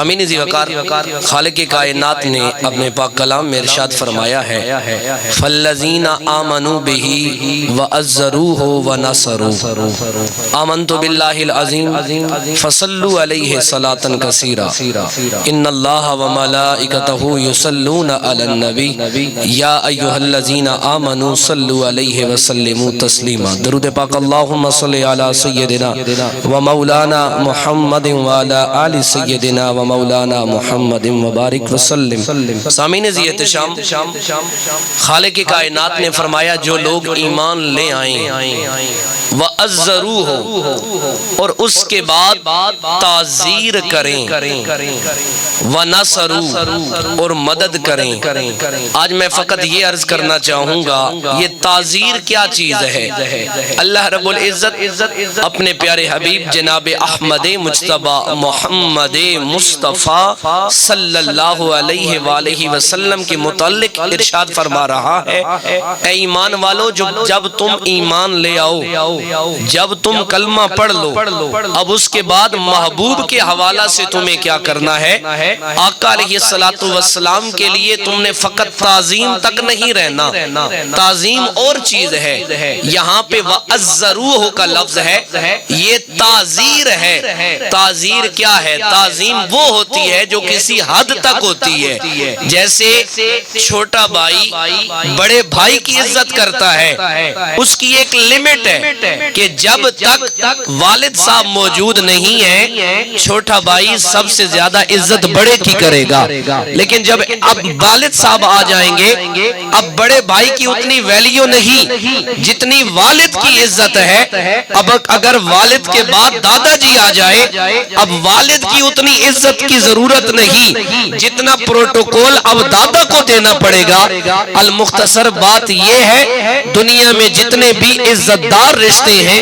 امین ذی وقار خالق کائنات نے اپنے پاک کلام میں ارشاد فرمایا ہے فالذین آمنوا بہ وعزروہ ونصروہ آمنت باللہ العظیم فصلوا علیہ صلاۃ کثیرا ان اللہ وملائکتہ یصلون علی النبی یا ایھا الذین آمنوا صلوا علیہ وسلموا تسلیما۔ درود پاک اللہم صلی علی سیدنا و مولانا محمد وعلی آل سیدنا و مولانا محمد مبارک وسلم۔ سامعین ذی احتشام، خالق کائنات نے فرمایا جو لوگ ایمان لے آئیں وَأَزَّرُوهُ اور اس کے بعد تعزیر کریں وَنَصَرُوا اور مدد کریں۔ آج میں فقط یہ عرض کرنا چاہوں گا یہ تعزیر کیا چیز ہے۔ اللہ رب العزت اپنے پیارے حبیب جناب احمد مجتبی محمد مصطفیٰ صلی اللہ علیہ وآلہ وسلم کے متعلق ارشاد فرما رہا ہے اے ایمان والو جب تم ایمان لے آؤ، جب تم کلمہ پڑھ لو، اب اس کے بعد محبوب کے حوالہ سے تمہیں کیا کرنا ہے؟ آقا علیہ السلام کے لیے تم نے فقط تعظیم تک نہیں رہنا، تعظیم اور چیز ہے۔ یہاں پہ وَأَزَّرُوهُ کا لفظ ہے، یہ تعزیر ہے۔ تعزیر کیا ہے؟ تعظیم وہ ہوتی ہے جو کسی حد تک ہوتی ہے۔ جیسے چھوٹا بھائی بڑے بھائی کی عزت کرتا ہے، اس کی ایک لیمٹ ہے کہ جب تک والد صاحب موجود نہیں ہیں چھوٹا بھائی سب سے زیادہ عزت بڑے کی کرے گا، لیکن جب اب والد صاحب آ جائیں گے اب بڑے بھائی کی اتنی ویلیو نہیں جتنی والد کی عزت ہے۔ اب اگر والد کے بعد دادا جی آ جائے اب والد کی اتنی عزت کی ضرورت نہیں جتنا پروٹوکول اب دادا کو دینا پڑے گا۔ المختصر بات یہ ہے دنیا میں جتنے بھی عزت دار رشتے ہیں،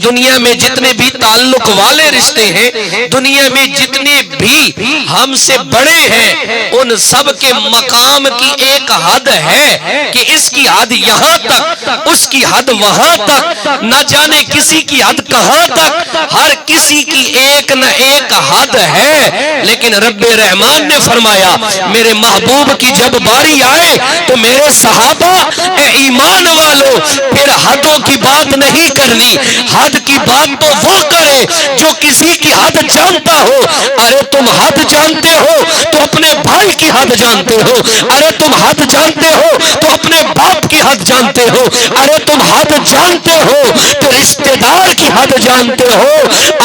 دنیا میں جتنے بھی تعلق والے رشتے ہیں، دنیا میں جتنے بھی ہم سے بڑے ہیں، ان سب کے مقام کی ایک حد ہے کہ اس کی حد یہاں تک، اس کی حد وہاں تک، نہ جانے کسی کی حد کہاں تک، ہر کسی کی ایک نہ ایک حد ہے۔ لیکن رب رحمان نے فرمایا میرے محبوب کی جب باری آئے تو میرے صحابہ اے ایمان والو پھر حدوں کی بات نہیں کرنی، حد کی بات تو وہ کرے جو کسی کی حد جانتا ہو۔ ارے تم حد جانتے ہو تو اپنے بھائی کی حد جانتے ہو، ارے تم حد جانتے ہو تو اپنے باپ کی حد جانتے ہو، ارے تم حد جانتے ہو تو رشتہ دار کی حد جانتے ہو۔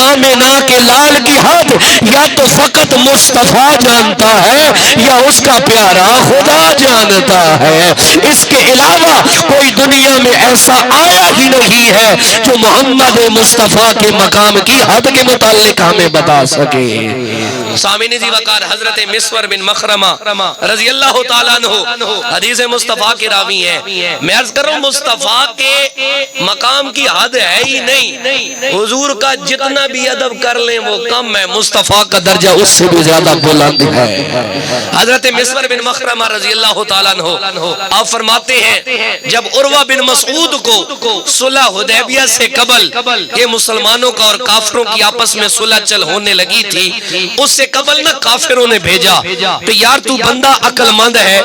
آمینہ کے لال کی حد یا تو فقط مصطفیٰ جانتا ہے یا اس کا پیارا خدا جانتا ہے، اس کے علاوہ کوئی دنیا میں ایسا آیا ہی نہیں ہے جو محمد مصطفیٰ کے مقام کی حد کے متعلق ہمیں بتا سکے۔ سامعین ذی وقار حضرت مسور بن مخرمہ رضی اللہ تعالیٰ عنہ حدیث مصطفیٰ کے راوی ہیں۔ میں عرض کر رہا ہوں مصطفیٰ کے مقام کی حد ہے ہی نہیں، حضور کا جتنا بھی ادب کر لیں وہ کم ہے، مصطفیٰ کا درجہ اس سے بھی زیادہ بلند ہے۔ حضرت مسور بن مخرمہ رضی اللہ تعالیٰ عنہ آپ فرماتے ہیں جب عروہ بن مسعود کو صلح حدیبیہ سے قبل یہ مسلمانوں کا اور کافروں کی آپس میں صلح چل ہونے لگی تھی، اس سے قبل نہ کافروں نے بھیجا کہ یار تو بندہ عقل مند ہے،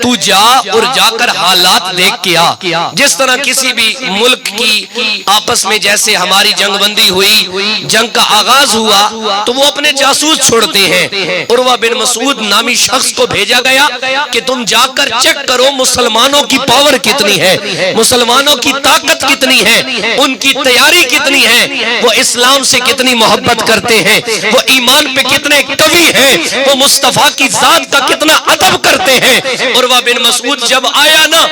تو جا اور جا کر حالات دیکھ کے آ۔ جس طرح کسی بھی ملک کی آپس میں جیسے ہماری جنگ بندی ہوئی، جنگ کا آغاز ہوا تو وہ اپنے جاسوس چھوڑتے ہیں۔ عروہ بن مسعود نامی شخص کو بھیجا گیا کہ تم جا کر چیک کرو مسلمانوں کی پاور کتنی ہے، مسلمانوں کی طاقت کتنی ہے، ان کی تیاری کتنی ہے، وہ اسلام سے کتنی محبت کرتے ہیں، وہ ایمان پہ کتنے قوی ہیں، وہ مصطفیٰ کی ذات کا کتنا ادب کرتے ہیں۔ عروہ بن مسعود جب آیا نا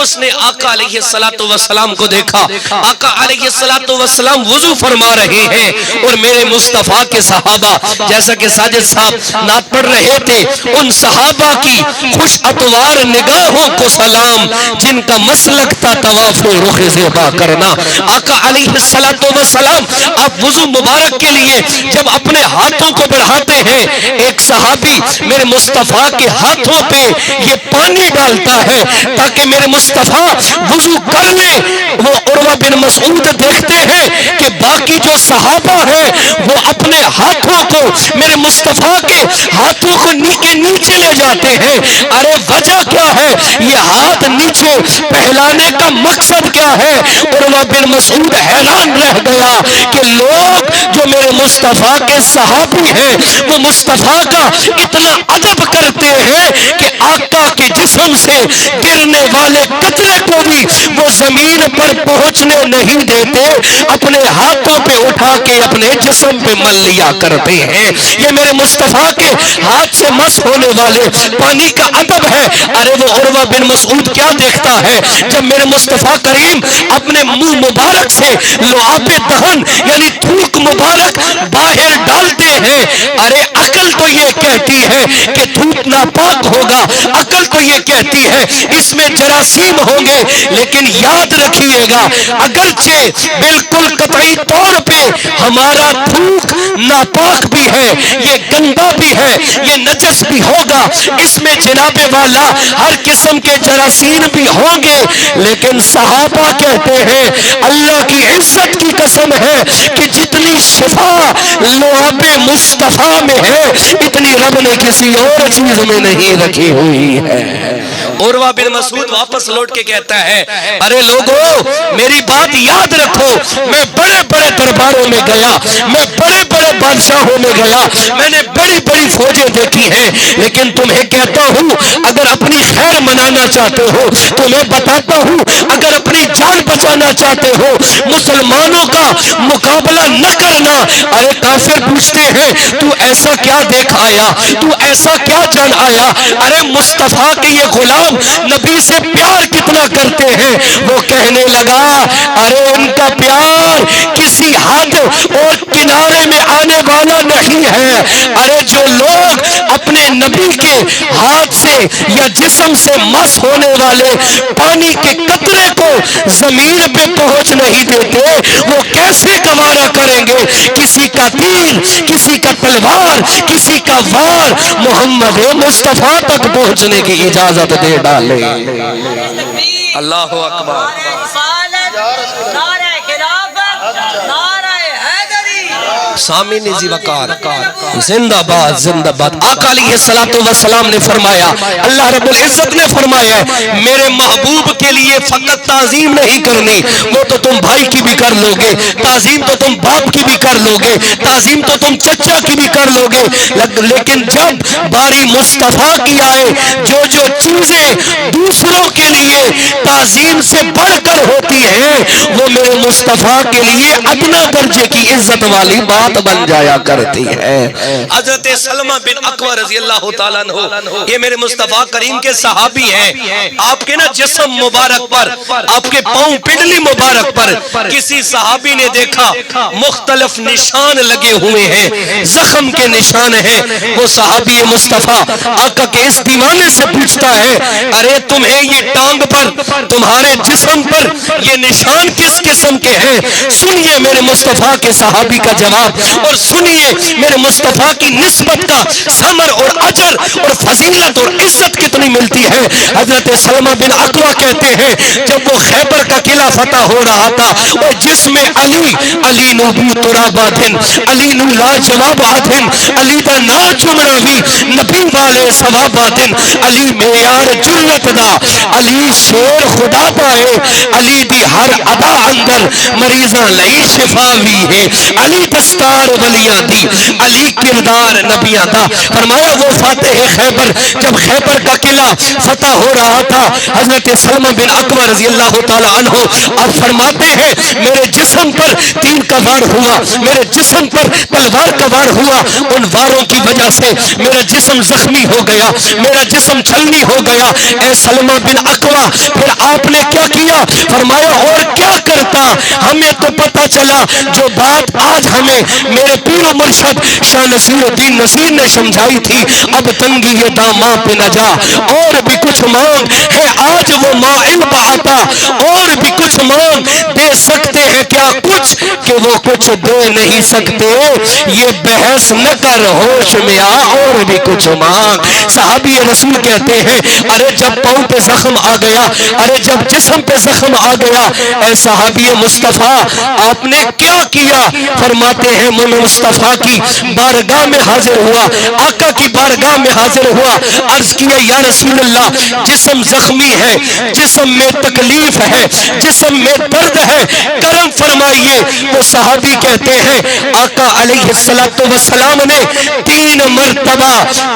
اس نے آقا علیہ السلام کو دیکھا، آقا علیہ السلام وضو فرما رہے ہیں اور میرے مصطفیٰ کے صحابہ جیسا کہ ساجد صاحب نعت پڑھ رہے تھے ان صحابہ کی خوش اتوار نگاہوں کو سلام جن کا مسلک تھا طواف رخ زیبا کرنا۔ آقا علیہ السلام آپ وضو مبارک کے لیے جب اپنے ہاتھوں کو بڑھاتے ہیں، ایک صحابی میرے مصطفیٰ کے ہاتھوں پہ یہ پانی ڈالتا ہے تاکہ میرے مصطفیٰ وضو کر لیں۔ وہ عروہ بن مسعود دیکھتے ہیں کہ باقی جو صحابہ ہیں وہ اپنے ہاتھوں کو میرے مصطفیٰ کے ہاتھوں کو نیچے لے جاتے ہیں۔ ارے وجہ کیا ہے؟ یہ ہاتھ نیچے پہلانے کا مقصد کیا ہے؟ عروہ بن مسعود حیران رہ گیا کہ لوگ جو میرے مصطفیٰ کے صحابی ہیں وہ مصطفیٰ کا اتنا ادب کرتے ہیں کہ آقا کے جسم سے گرنے والے قطرے کو بھی وہ زمین پر پہنچنے نہیں دیتے، اپنے ہاتھوں پہ اٹھا کے اپنے جسم پہ مل لیا کرتے ہیں۔ یہ میرے مصطفیٰ کے ہاتھ سے مس ہونے والے پانی کا ادب ہے۔ ارے وہ عروہ بن مسعود کیا دیکھتا ہے جب میرے مصطفیٰ کریم اپنے منہ مبارک سے لعاب دہن یعنی تھوک مبارک باہر ڈالتے ہیں۔ ارے عقل تو یہ کہتی ہے کہ تھوک ناپاک ہوگا، عقل تو یہ کہتی ہے اس میں جراثیم ہوں گے، لیکن یاد رکھیے گا اگرچہ بالکل قطعی طور پہ ہمارا تھوک ناپاک بھی ہے، یہ گندا بھی ہے، یہ نجس بھی ہوگا، اس میں جناب والا ہر قسم کے جراثیم بھی ہوں گے، لیکن صحابہ کہتے ہیں اللہ کی عزت کی قسم ہے کہ جتنی شفا لعاب مصطفیٰ میں ہے اتنی رب نے کسی اور چیز میں نہیں رکھی ہوئی ہے۔ عروہ بن مسعود واپس لوٹ کے کہتا ہے ارے لوگوں میری بات یاد رکھو، میں بڑے بڑے درباروں میں گیا، میں بڑے بڑے بادشاہوں میں گیا، میں نے بڑی بڑی فوجیں دیکھی ہیں، لیکن تمہیں کہتا ہوں اگر اپنی خیر منانا چاہتے ہو تو میں بتاتا ہوں اگر اپنی جان بچانا چاہتے ہو مسلمانوں کا مقابلہ نہ کرنا۔ ارے کافر پوچھتے ہیں تو ایسا کیا دیکھ آیا، تو ایسا کیا جان آیا؟ ارے مصطفیٰ کے یہ غلام نبی سے پیار کتنا کرتے ہیں؟ وہ کہنے لگا ارے ان کا پیار کسی حد اور کنارے میں آنے والا نہیں ہے۔ ارے جو لوگ اپنے نبی کے ہاتھ سے یا جسم سے مس ہونے والے پانی کے قطرے کو زمین پہ پہنچ نہیں دیتے وہ کیسے گوارا کریں گے کسی کا تیر، کسی کا تلوار، کسی کا وار محمد مصطفیٰ تک پہنچنے کی اجازت دے ڈالے۔ اللہ اکبر۔ سامعین ذی وقار زندہ باد زندہ باد۔ آقا علیہ السلام نے فرمایا، اللہ رب العزت نے فرمایا میرے محبوب کے لیے فقط تعظیم نہیں کرنی، وہ تو تم بھائی کی بھی کر لو گے، تعظیم تو تم باپ کی بھی کر لو گے، تعظیم تو تم چچا کی بھی کر لو گے، لیکن جب باری مصطفیٰ کی آئے جو جو چیزیں دوسروں کے لیے تعظیم سے بڑھ کر ہوتی ہیں وہ میرے مصطفیٰ کے لیے ادنا درجے کی عزت والی بات بن جایا کرتی ہے۔ حضرت سلمہ بن اکوع رضی اللہ تعالیٰ عنہ یہ میرے مصطفیٰ کریم کے صحابی ہیں۔ آپ کے نا جسم مبارک پر، آپ کے پاؤں پڈلی مبارک پر کسی صحابی نے دیکھا مختلف نشان لگے ہوئے ہیں، زخم کے نشان ہیں۔ وہ صحابی مصطفیٰ آقا کے اس دیوانے سے پوچھتا ہے ارے تمہیں یہ ٹانگ پر، تمہارے جسم پر یہ نشان کس قسم کے ہیں؟ سنیے میرے مصطفیٰ کے صحابی کا جواب اور سنیے میرے مصطفیٰ کی نسبت کا ثمر اور اجر اور فضیلت اور عزت کتنی ملتی ہے۔ حضرت سلمہ بن اکوع کہتے ہیں جب وہ خیبر کا قلعہ فتح ہو رہا تھا اور جس میں علی نبی ترابا دن، علی نو لاجواب آدھن، علی دا نا چمڑا بھی نبی والے ثوابا دن، علی معیار جرت دا، علی شیر خدا پائے، علی دی ہر ادا اندر مریضاں لئی شفا بھی ہے، علی دستار ولیاں دی، علی کردار نبیاں دا۔ فرمایا وہ فاتح خیبر جب خیبر کا قلعہ فتح ہو رہا تھا حضرت سلمہ بن اکوع رضی اللہ تعالی عنہ آپ فرماتے ہیں میرے جسم پر تین کا وار ہوا، میرے جسم پر تلوار کا وار ہوا، ان واروں کی وجہ سے میرا جسم زخمی ہو گیا، میرا جسم چھلنی ہو گیا۔ اے سلمہ بن اکوع پھر آپ نے کیا کیا؟ فرمایا اور کیا کرتا؟ ہمیں تو پتہ چلا جو بات آج ہمیں میرے پیر و مرشد شاہ نصیر الدین نصیر نے سمجھائی تھی، اب تنگی یہ داماں پہ نہ جا، اور بھی کچھ مانگ ہے آج وہ مائل بہاتا، اور بھی کچھ مانگ دے سکتے ہیں کیا کچھ کہ وہ کچھ دے نہیں سکتے، یہ بحث نہ کر ہوش میں آ اور بھی کچھ مانگ۔ صحابی رسول کہتے ہیں ارے جب پاؤں پہ زخم آ گیا، ارے جب جسم پہ زخم آ گیا، اے صحابی مصطفیٰ آپ نے کیا کیا؟ فرماتے ہیں میں مصطفیٰ کی بارگاہ میں حاضر ہوا، آقا کی بارگاہ میں حاضر ہوا، عرض کیا یا رسول اللہ جسم زخمی ہے، جسم میں تکلیف ہے، جسم میں درد ہے، کرم فرمائیے۔ وہ صحابی کہتے ہیں آقا علیہ السلام نے 3 مرتبہ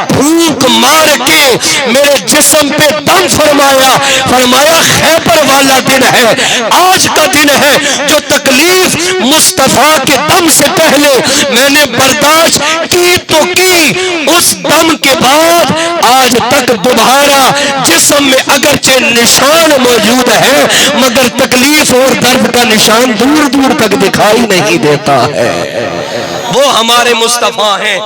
پھونک مار کے میرے جسم پہ دم فرمایا، فرمایا خیبر والا دن ہے، آج کا دن ہے جو تکلیف مصطفیٰ کے دم سے پہلے میں نے برداشت کی تو کی، اس دم کے بعد آج تک دوبارہ جسم میں اگرچہ نشان موجود ہے مگر تکلیف اور درد کا نشان دور دور تک دکھائی نہیں دیتا ہے۔ وہ ہمارے مصطفیٰ ہیں،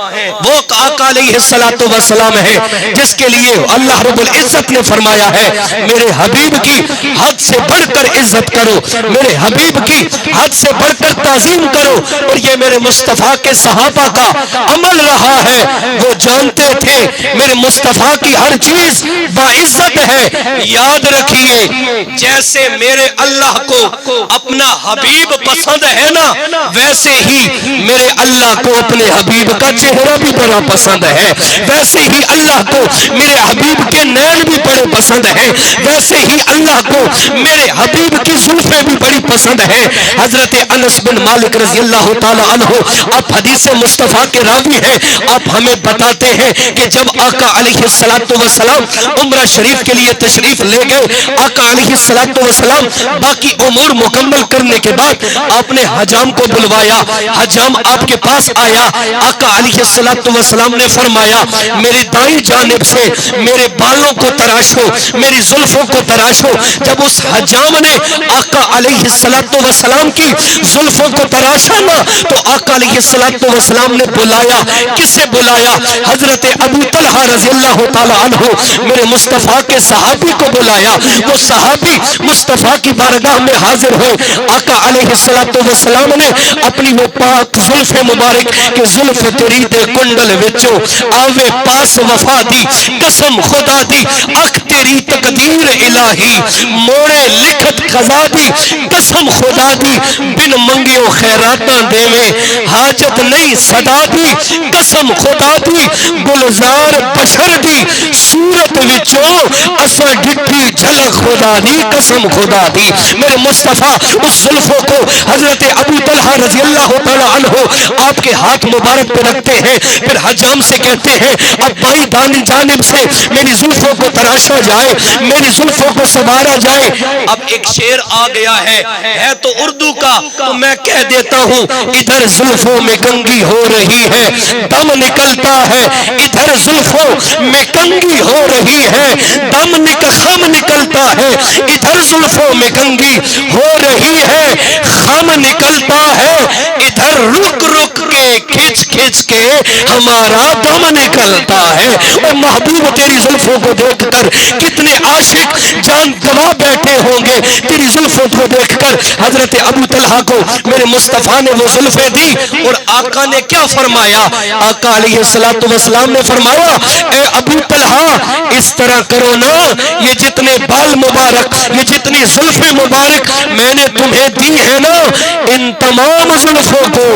وہ آقا علیہ السلام ہے جس کے لیے اللہ رب العزت نے فرمایا ہے میرے حبیب کی حد سے بڑھ کر عزت کرو، میرے حبیب کی حد سے بڑھ کر تعظیم کرو، اور یہ میرے مصطفیٰ کے صحابہ کا عمل رہا ہے، وہ جانتے تھے میرے مصطفیٰ کی ہر چیز باعزت ہے۔ یاد رکھیے جیسے میرے اللہ کو اپنا حبیب پسند ہے نا، ویسے ہی میرے اللہ کو اپنے حبیب کا چہرہ بھی بڑا پسند ہے، ویسے ہی اللہ کو میرے حبیب کے نین بھی بڑے پسند ہیں، ویسے ہی اللہ کو میرے حبیب کی زلفیں بھی بڑی پسند ہیں۔ حضرت انس بن مالک رضی اللہ تعالی عنہ آپ حدیث مصطفیٰ کے راوی ہیں، آپ ہمیں بتاتے ہیں کہ جب آقا علیہ السلام عمرہ شریف کے لیے تشریف لے گئے، آقا علیہ السلام باقی امور مکمل کرنے کے بعد آپ نے حجام کو بلوایا، حجام آپ کے پاس آیا، آقا علیہ السلام نے فرمایا میری دائیں جانب سے میرے بالوں کو تراشو، میری زلفوں کو تراشو۔ جب اس حجام نے آقا علیہ السلام کی زلفوں کو تراشا نا تو آقا علیہ السلام نے بلایا، کسے بلایا؟ حضرت ابو طلحہ رضی اللہ تعالی عنہ میرے مصطفیٰ کے صحابی کو بلایا۔ وہ صحابی مصطفیٰ کی بارگاہ میں حاضر ہوئے، آقا علیہ السلام نے اپنی وہ پاک زلف مبارک کہ زلف تیری دے کنڈل وچوں آوے پاس وفا دی، قسم خدا دی اک تیری تقدیر الہی موڑے لکھت قضا دی، قسم خدا دی بن منگیوں خیراتاں دیویں حاجت نہیں صدا دی، قسم خدا دی گلزار بشر دی صورت وچوں اساں ڈٹھی جھلک خدا دی، قسم خدا دی۔ میرے مصطفیٰ اس زلفوں کو حضرت ابو طلحہ رضی اللہ تعالی عنہ آپ کے ہاتھ مبارک پہ رکھتے ہیں، پھر حجام سے کہتے ہیں اب بھائی دانی جانب سے میری زلفوں کو تراشا جائے، میری زلفوں کو سنوارا جائے۔ اب ایک شعر آ گیا ہے تو اردو کا، تو میں کہہ دیتا ہوں ادھر زلفوں میں کنگھی ہو رہی ہے دم نکلتا ہے، ادھر زلفوں میں کنگھی ہو رہی ہے دم خم نکلتا ہے، ادھر زلفوں میں کنگھی ہو رہی ہے خم نکلتا ہے، ادھر رک رک کے کھچ کھچ کے ہمارا دم نکلتا ہے۔ اور محبوب تیری زلفوں کو دیکھ کر کتنے عاشق جان گوا بیٹھے ہوں گے، تیری زلفوں کو دیکھ کر۔ حضرت ابو طلحہ کو میرے مصطفیٰ نے وہ زلفیں دی اور آقا نے کیا فرمایا؟ آقا علیہ السلام نے فرمایا اے ابو طلحہ اس طرح کرو نا، یہ جتنے بال مبارک، یہ جتنی زلفیں مبارک میں نے تمہیں دی ہے نا، ان تمام زلفوں کو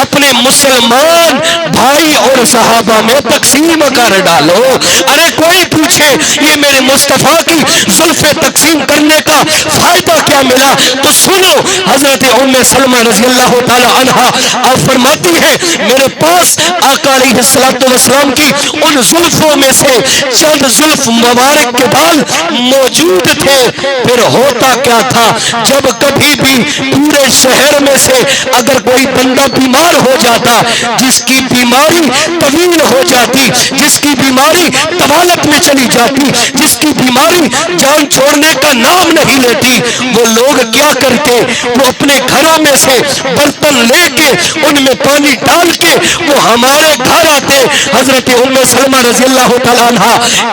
اپنے مسلمان بھائی اور صحابہ میں تقسیم کر ڈالو۔ ارے کوئی پوچھے یہ میرے مصطفیٰ کی زلفیں تقسیم کرنے کا فائدہ کیا ملا؟ تو سنو، حضرت ام سلمہ رضی اللہ تعالی عنہا آپ فرماتی ہے میرے پاس آقا علیہ السلام کی ان زلفوں میں سے چند زلف مبارک کے بال موجود تھے۔ پھر ہوتا کیا تھا، جب کبھی بھی پورے شہر میں سے اگر کوئی بندہ بیمار ہو جاتا جاتا، جس کی بیماری طویل ہو جاتی، جس کی بیماری طوالت میں چلی جاتی، جس کی بیماری جان چھوڑنے کا نام نہیں لیتی، وہ لوگ کیا کرتے؟ وہ اپنے گھروں میں سے برتن لے کے ان میں پانی ڈال کے وہ ہمارے گھر آتے۔ حضرت ام سلمہ رضی اللہ تعالیٰ عنہ،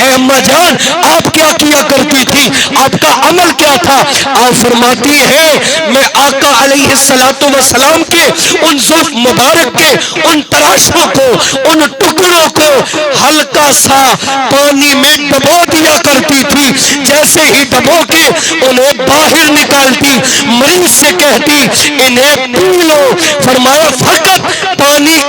اے اماں جان آپ کیا کیا کرتی تھی؟ آپ کا عمل کیا تھا؟ آپ فرماتی ہیں میں آقا علیہ السلام کے ان زلف مبارک کے ان تراشوں کو، ان ٹکڑوں کو ہلکا سا پانی میں ڈبو دیا کرتی تھی، جیسے ہی ڈبو کے انہیں باہر نکالتی مریض سے کہتی انہیں پی لو۔ فرمایا فقط پانی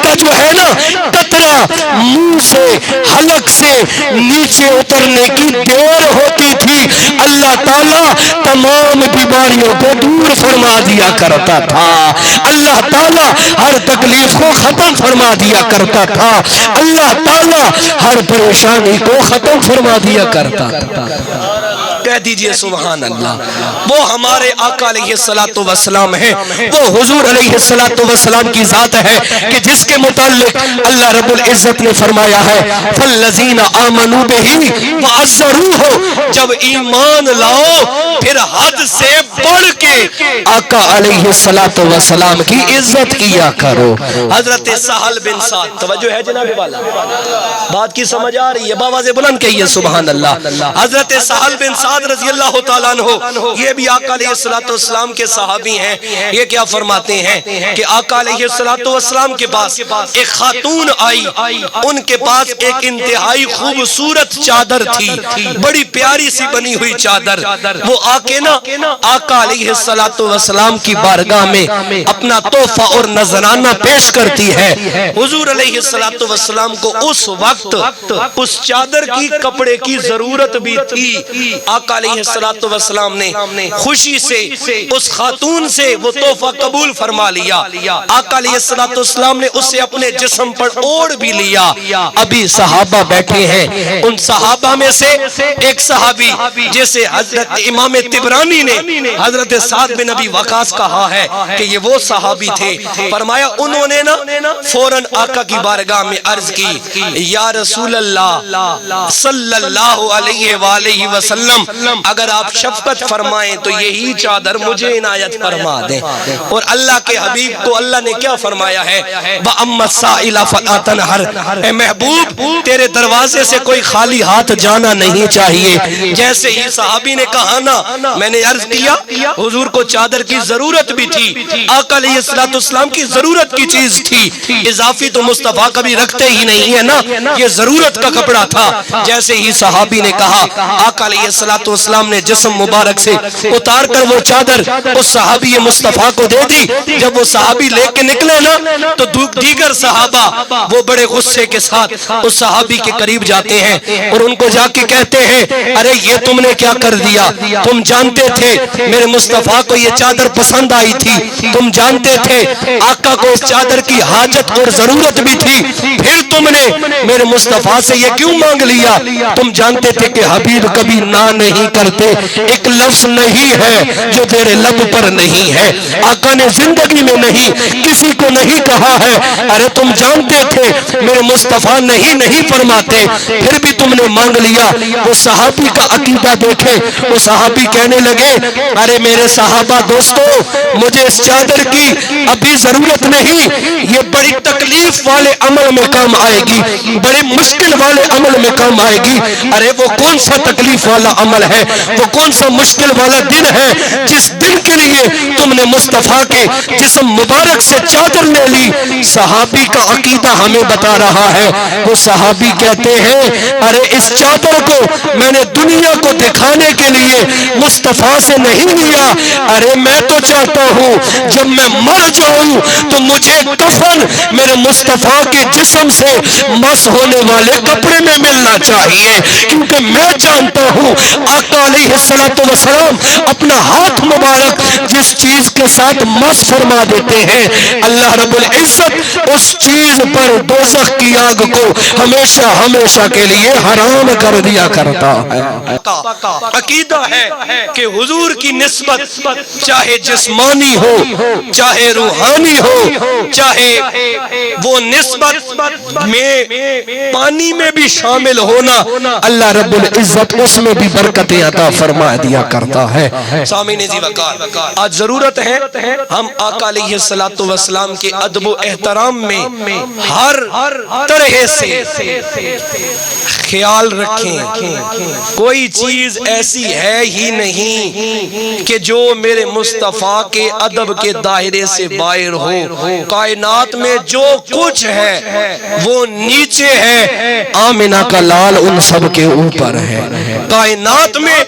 کا جو ہے نا قطرہ منہ سے حلق سے نیچے اترنے کی دیر ہوتی تھی، اللہ تعالیٰ تمام بیماریوں کو دور فرما دیا کرتا تھا، اللہ تعالیٰ ہر تکلیف کو ختم فرما دیا کرتا تھا، اللہ تعالیٰ ہر پریشانی کو ختم فرما دیا کرتا تھا۔ کہہ دیجئے سبحان اللہ۔ وہ ہمارے آقا علیہ السلام ہیں، وہ حضور علیہ السلام کی ذات ہے کہ جس کے متعلق اللہ رب العزت نے فرمایا ہے فَالَّذِينَ آمَنُوا بِهِ وَعَزَّرُوهُ، جب ایمان لاؤ پھر حد سے بڑھ کے آقا علیہ السلام کی عزت کیا کرو۔ حضرت سہل بن سعد، توجہ ہے جناب والا، بات کی سمجھ آ رہی ہے؟ باواز بلند کہیے سبحان اللہ۔ حضرت سہل بن سعد رضی اللہ تعالیٰ عنہ، یہ بھی آقا علیہ السلام کے صحابی ہیں۔ یہ کیا فرماتے ہیں کہ آقا علیہ السلام کے پاس ایک خاتون آئی، ان کے پاس ایک انتہائی خوبصورت چادر تھی، بڑی پیاری سی بنی ہوئی چادر۔ وہ آ کے نا آقا علیہ السلام کی بارگاہ میں اپنا تحفہ اور نذرانہ پیش کرتی ہے۔ حضور علیہ السلام کو اس وقت اس چادر کی کپڑے کی ضرورت بھی تھی۔ آقا علیہ السلام نے خوشی سے اس خاتون سے وہ تحفہ قبول فرما لیا۔ آقا علیہ السلام نے اسے اپنے جسم پر اوڑھ بھی لیا۔ ابھی صحابہ بیٹھے ہیں، ان صحابہ میں سے ایک صحابی جیسے حضرت امام طبرانی نے حضرت سعد بن ابی وقاص کہا ہے کہ یہ وہ صحابی تھے، فرمایا انہوں نے نا فوراً آقا کی بارگاہ میں عرض کی یا رسول اللہ صلی اللہ علیہ وآلہ وسلم، اگر آپ شفقت فرمائیں تو یہی چادر مجھے عنایت فرما دیں۔ اور اللہ کے حبیب کو اللہ نے کیا فرمایا ہے وَأَمَّا السَّائِلَ فَلَا تَنْهَرْ، اے محبوب تیرے دروازے سے کوئی خالی ہاتھ جانا نہیں چاہیے۔ جیسے ہی صحابی نے کہا نا میں نے عرض کیا حضور کو چادر کی ضرورت بھی تھی، آقا علیہ السلام کی ضرورت کی چیز تھی، اضافی تو مصطفیٰ کبھی رکھتے ہی نہیں ہے نا، یہ ضرورت کا کپڑا تھا۔ جیسے ہی صحابی نے کہا آقا علیہ السلام نے جسم مبارک سے اتار کر وہ چادر اس صحابی مصطفیٰ کو دے دی۔ جب وہ صحابی لے کے نکلے نا تو دیگر صحابہ وہ بڑے غصے کے ساتھ اس صحابی کے قریب جاتے ہیں اور ان کو جا کے کہتے ہیں ارے یہ تم نے کیا کر دیا؟ تم جانتے تھے میرے مصطفیٰ کو یہ چادر پسند آئی تھی، تم جانتے تھے آقا کو اس چادر کی حاجت اور ضرورت بھی تھی، پھر تم نے میرے مصطفیٰ سے یہ کیوں مانگ لیا؟ تم جانتے تھے کہ حبیب کبھی نہ نہیں کرتے، ایک لفظ نہیں ہے جو تیرے لب پر نہیں ہے، آقا نے زندگی میں نہیں کسی کو نہیں کہا ہے۔ ارے تم جانتے تھے میرے مصطفیٰ نہیں فرماتے، پھر بھی تم نے مانگ لیا۔ وہ صحابی کا عقیدہ دیکھے، وہ صحابی کہنے لگے ارے میرے صحابہ دوستو مجھے اس چادر کی ابھی ضرورت نہیں، یہ بڑی تکلیف والے عمل میں کام آئے گی، بڑے مشکل والے عمل میں کام آئے گی۔ ارے وہ کون سا تکلیف والا عمل ہے، وہ کون سا مشکل والا دن ہے جس دن کے لیے تم نے مصطفیٰ کے جسم مبارک سے چادر لے لی؟ صحابی کا عقیدہ ہمیں بتا رہا ہے۔ وہ صحابی کہتے ہیں ارے اس چادر کو میں نے دنیا کو دکھانے کے لیے مصطفیٰ سے نہیں لیا، ارے میں تو چاہتا ہوں جب میں مر جاؤں تو مجھے کفن میرے مصطفیٰ کے جسم سے مس ہونے والے کپڑے میں ملنا چاہیے، کیونکہ میں جانتا ہوں آقا علیہ السلام اپنا ہاتھ مبارک جس چیز کے ساتھ مس فرما دیتے ہیں اللہ رب العزت اس چیز پر دوزخ کی آگ کو ہمیشہ ہمیشہ کے لیے حرام کر دیا کرتا ہے۔ عقیدہ ہے کہ حضور کی نسبت چاہے جسمانی ہو چاہے روحانی ہو چاہے وہ نسبت میں پانی میں بھی شامل ہونا اللہ رب العزت اس میں بھی برکتیں عطا فرما دیا کرتا ہے۔ سامعین ذی وقار، آج ضرورت ہے ہم آقا علیہ السلام کے ادب و احترام میں ہر طرح سے خیال رکھیں۔ کوئی چیز ایسی ہے ہی نہیں کہ جو میرے مصطفیٰ کے ادب کے دائرے سے باہر ہو۔ کائنات میں جو کچھ ہے وہ نیچے ہے، آمنہ کا لال ان سب کے اوپر ہے۔ کائنات میں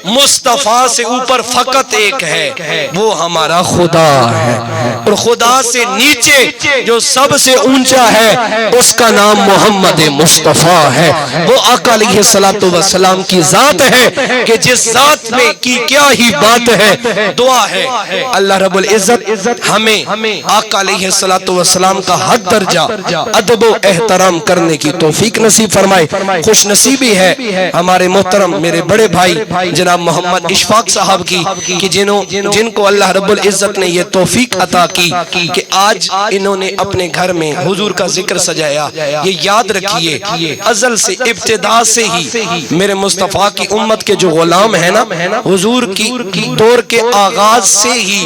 مصطفیٰ سے اوپر فقط ایک ہے، وہ ہمارا خدا ہے، اور خدا سے نیچے جو سب سے اونچا ہے اس کا نام محمد مصطفیٰ ہے۔ وہ آقا علیہ السلام کی ذات ہے کہ جس ذات میں کی کیا ہی بات ہے، دعا ہے اللہ رب العزت ہمیں آقا علیہ السلام کا حد درجہ ادب و احترام کرنے کی توفیق نصیب فرمائے۔ خوش نصیبی ہے ہمارے محترم میرے بڑے بھائی جناب محمد اشفاق صاحب کی کہ جن کو اللہ رب العزت نے یہ توفیق عطا کی کہ آج انہوں نے اپنے گھر میں حضور کا ذکر سجایا۔ یہ یاد رکھیے ازل سے ابتدا سے ہی میرے مصطفیٰ کی امت کے جو غلام ہیں نا، حضور کی دور کے آغاز سے ہی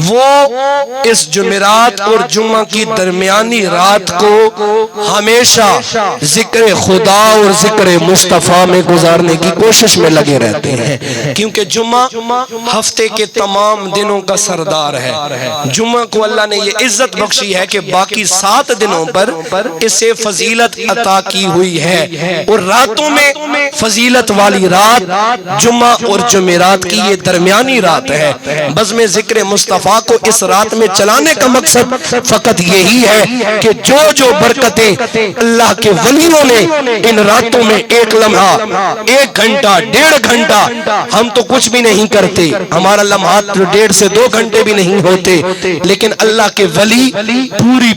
وہ اس جمعرات اور جمعہ کی درمیانی رات کو ہمیشہ ذکر خدا اور ذکر مصطفیٰ میں گزارنے کی کوشش میں لگے رہتے ہیں، کیونکہ جمعہ ہفتے کے تمام دنوں کا سردار ہے۔ جمعہ کو اللہ نے یہ عزت بخشی ہے کہ باقی 7 دنوں پر اسے فضیلت عطا کی ہوئی ہے، اور راتوں میں فضیلت والی رات جمعہ اور جمعرات کی یہ درمیانی رات ہے۔ بزم ذکر مصطفیٰ کو اس رات میں چلانے کا مقصد فقط یہی ہے کہ جو برکتیں اللہ کے ولیوں نے ان راتوں میں ایک لمحہ، 1 گھنٹہ 1.5 گھنٹہ، ہم تو کچھ بھی نہیں کرتے، ہمارا لمحات 1.5 سے 2 گھنٹے بھی نہیں ہوتے، لیکن اللہ کے ولی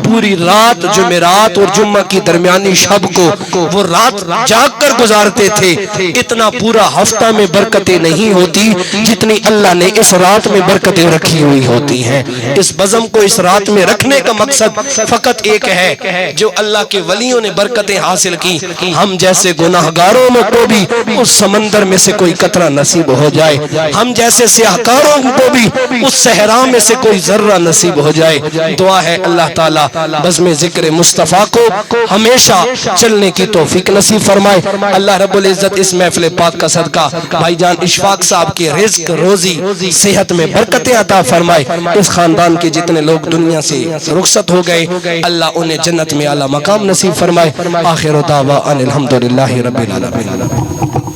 پوری رات جمعرات اور جمعہ کی درمیانی شب کو وہ رات جاگ کر گزارتے تھے۔ اتنا پورا ہفتہ میں برکتیں نہیں ہوتی جتنی اللہ نے اس رات میں برکتیں رکھی ہوئی ہوتی ہیں۔ اس بزم کو اس رات میں رکھنے کا مقصد فقط ایک ہے، جو اللہ کے ولیوں نے برکتیں حاصل کی، ہم جیسے گناہگاروں کو بھی اس سمندر میں سے کوئی قطرہ نصیب ہو جائے، ہم جیسے سیاہکاروں کو بھی اس صحرا میں سے کوئی ذرہ نصیب ہو جائے۔ دعا ہے اللہ تعالیٰ بزم ذکر مصطفیٰ کو ہمیشہ چلنے کی توفیق نصیب فرمائے۔ اللہ رب العزت اس محفل پاک کا صدقہ بھائی جان اشفاق صاحب کے رزق روزی صحت میں برکتیں عطا فرمائے۔ اس خاندان کے جتنے لوگ دنیا سے رخصت ہو گئے اللہ انہیں جنت میں اعلیٰ مقام نصیب فرمائے۔ آخر دعوانا الحمدللہ رب العالمین۔